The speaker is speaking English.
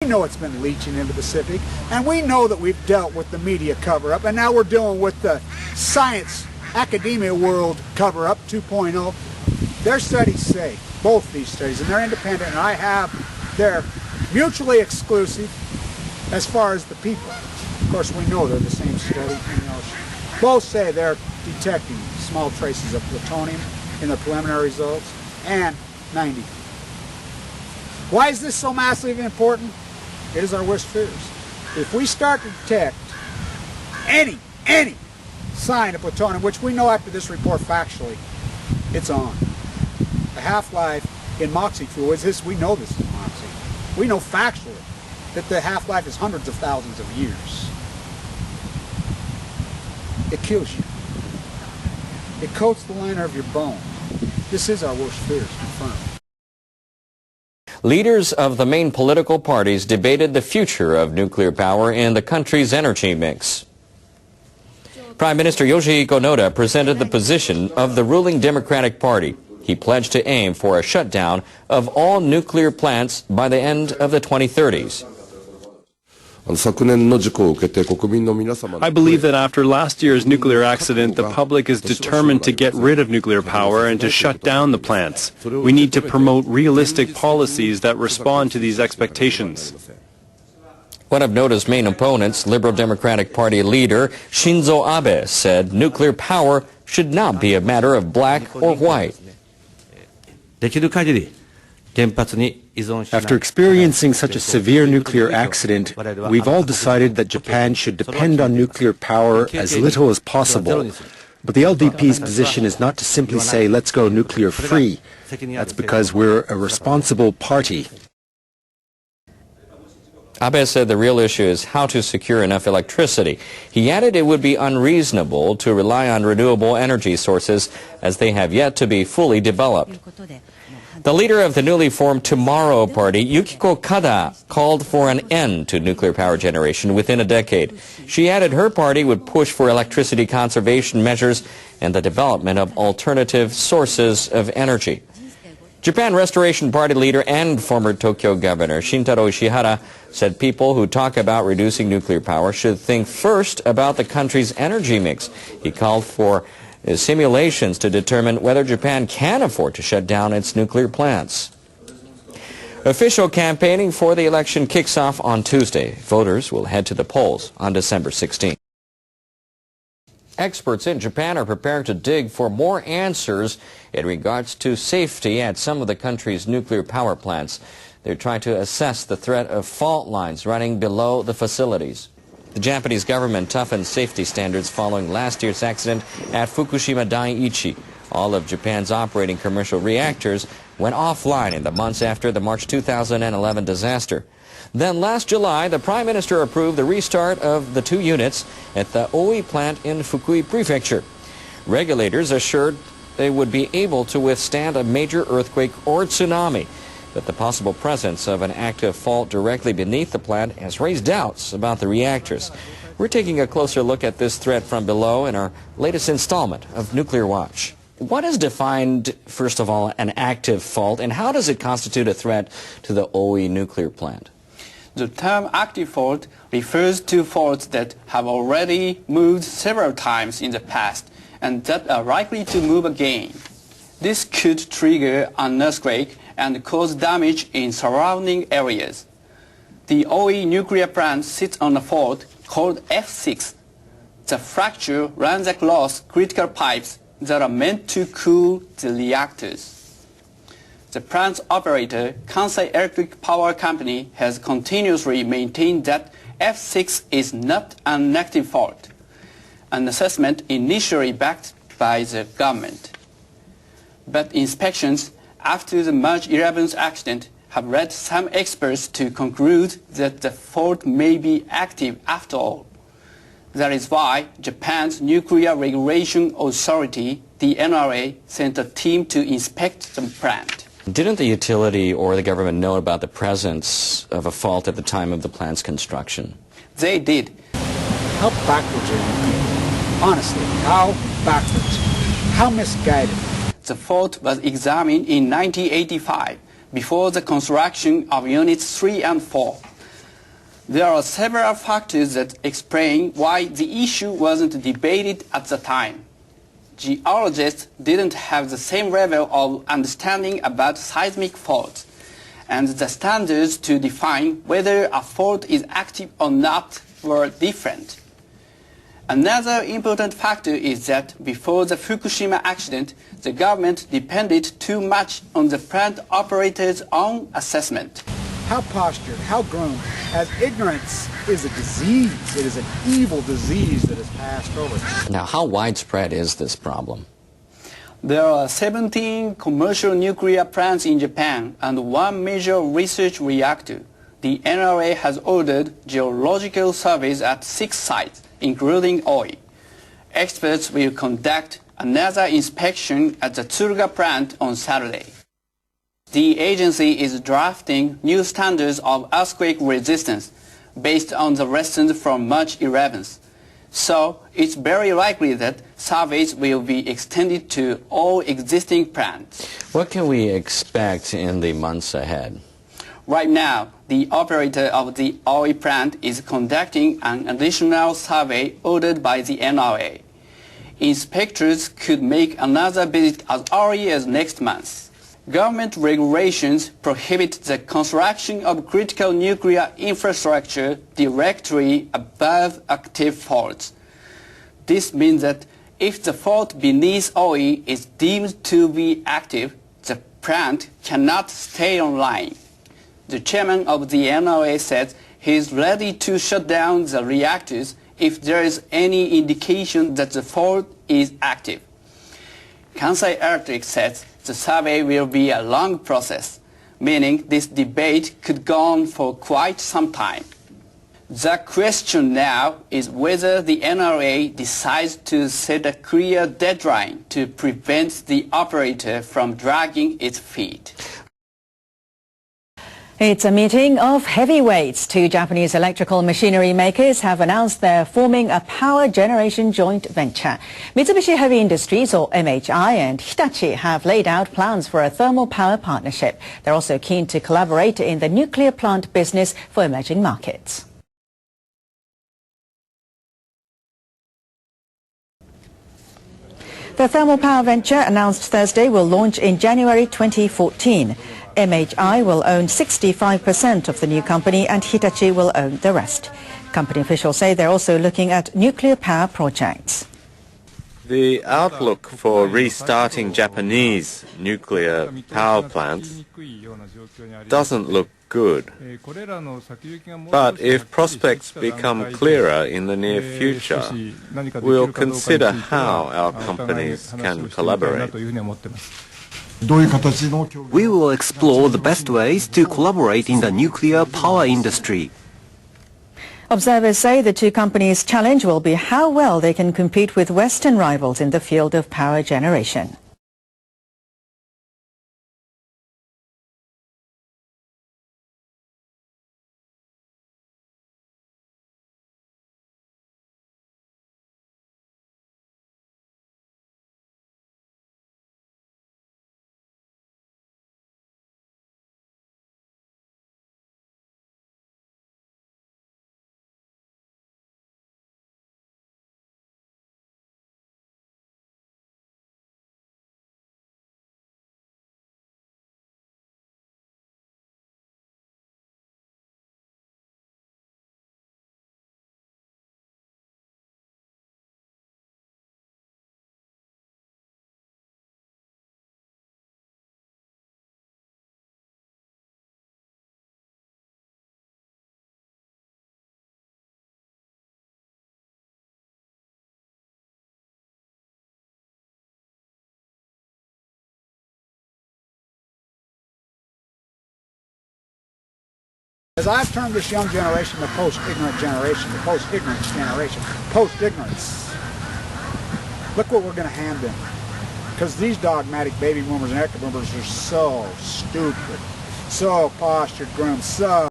We know it's been leaching into the Pacific, and we know that we've dealt with the media cover-up, and now we're dealing with the science, academia world cover-up 2.0. Their studies say, both these studies, and they're independent, and they're mutually exclusive as far as the people. Of course, we know they're the same study. Both say they're detecting small traces of plutonium in the preliminary results, and 90. Why is this so massively important? It is our worst fears. If we start to detect any sign of plutonium, which we know after this report factually, it's on. The half-life in moxie fuel is this. We know this is moxie. We know factually that the half-life is hundreds of thousands of years. It kills you. It coats the liner of your bone. This is our worst fears confirmed. Leaders of the main political parties debated the future of nuclear power in the country's energy mix. Prime Minister Yoshihiko Noda presented the position of the ruling Democratic Party. He pledged to aim for a shutdown of all nuclear plants by the end of the 2030s. I believe that after last year's nuclear accident, the public is determined to get rid of nuclear power and to shut down the plants. We need to promote realistic policies that respond to these expectations. One of Noda's main opponents, Liberal Democratic Party leader Shinzo Abe, said nuclear power should not be a matter of black or white. After experiencing such a severe nuclear accident, we've all decided that Japan should depend on nuclear power as little as possible. But the LDP's position is not to simply say, let's go nuclear free. That's because we're a responsible party. Abe said the real issue is how to secure enough electricity. He added it would be unreasonable to rely on renewable energy sources as they have yet to be fully developed. The leader of the newly formed Tomorrow Party, Yukiko Kada, called for an end to nuclear power generation within a decade. She added her party would push for electricity conservation measures and the development of alternative sources of energy. Japan Restoration Party leader and former Tokyo governor Shintaro Ishihara said people who talk about reducing nuclear power should think first about the country's energy mix. He called for simulations to determine whether Japan can afford to shut down its nuclear plants. Official campaigning for the election kicks off on Tuesday. Voters will head to the polls on December 16. Experts in Japan are preparing to dig for more answers in regards to safety at some of the country's nuclear power plants. They're trying to assess the threat of fault lines running below the facilities. The Japanese government toughened safety standards following last year's accident at Fukushima Daiichi. All of Japan's operating commercial reactors went offline in the months after the March 2011 disaster. Then last July, the Prime Minister approved the restart of the 2 units at the Oi plant in Fukui Prefecture. Regulators assured they would be able to withstand a major earthquake or tsunami. But the possible presence of an active fault directly beneath the plant has raised doubts about the reactors. We're taking a closer look at this threat from below in our latest installment of Nuclear Watch. What is defined, first of all, an active fault, and how does it constitute a threat to the Oi nuclear plant? The term active fault refers to faults that have already moved several times in the past and that are likely to move again. This could trigger an earthquake and cause damage in surrounding areas. The Oi nuclear plant sits on a fault called F6. The fracture runs across critical pipes that are meant to cool the reactors. The plant's operator, Kansai Electric Power Company, has continuously maintained that F6 is not an active fault, an assessment initially backed by the government. But inspections after the March 11th accident have led some experts to conclude that the fault may be active after all. That is why Japan's Nuclear Regulation Authority, the NRA, sent a team to inspect the plant. Didn't the utility or the government know about the presence of a fault at the time of the plant's construction? They did. How backwards are you? Honestly, how backwards? How misguided? The fault was examined in 1985 before the construction of Units 3 and 4. There are several factors that explain why the issue wasn't debated at the time. Geologists didn't have the same level of understanding about seismic faults, and the standards to define whether a fault is active or not were different. Another important factor is that before the Fukushima accident, the government depended too much on the plant operator's own assessment. How postured, how groomed, as ignorance is a disease. It is an evil disease that has passed over. Now, how widespread is this problem? There are 17 commercial nuclear plants in Japan and one major research reactor. The NRA has ordered geological surveys at 6 sites, including Oi. Experts will conduct another inspection at the Tsuruga plant on Saturday. The agency is drafting new standards of earthquake resistance based on the lessons from March 11th. So it's very likely that surveys will be extended to all existing plants. What can we expect in the months ahead? Right now, the operator of the Oi plant is conducting an additional survey ordered by the NRA. Inspectors could make another visit as early as next month. Government regulations prohibit the construction of critical nuclear infrastructure directly above active faults. This means that if the fault beneath Oi is deemed to be active, the plant cannot stay online. The chairman of the NRA said he is ready to shut down the reactors if there is any indication that the fault is active. Kansai Electric says the survey will be a long process, meaning this debate could go on for quite some time. The question now is whether the NRA decides to set a clear deadline to prevent the operator from dragging its feet. It's a meeting of heavyweights. 2 Japanese electrical machinery makers have announced they're forming a power generation joint venture. Mitsubishi Heavy Industries, or MHI, and Hitachi have laid out plans for a thermal power partnership. They're also keen to collaborate in the nuclear plant business for emerging markets. The thermal power venture announced Thursday will launch in January 2014. MHI will own 65% of the new company and Hitachi will own the rest. Company officials say they're also looking at nuclear power projects. The outlook for restarting Japanese nuclear power plants doesn't look good. But if prospects become clearer in the near future, we'll consider how our companies can collaborate. We will explore the best ways to collaborate in the nuclear power industry. Observers say the 2 companies' challenge will be how well they can compete with Western rivals in the field of power generation. As I've termed this young generation, the post-ignorant generation, the post-ignorance generation, post-ignorance, look what we're going to hand them. Because these dogmatic baby boomers and echo boomers are so stupid, so postured, groomed, so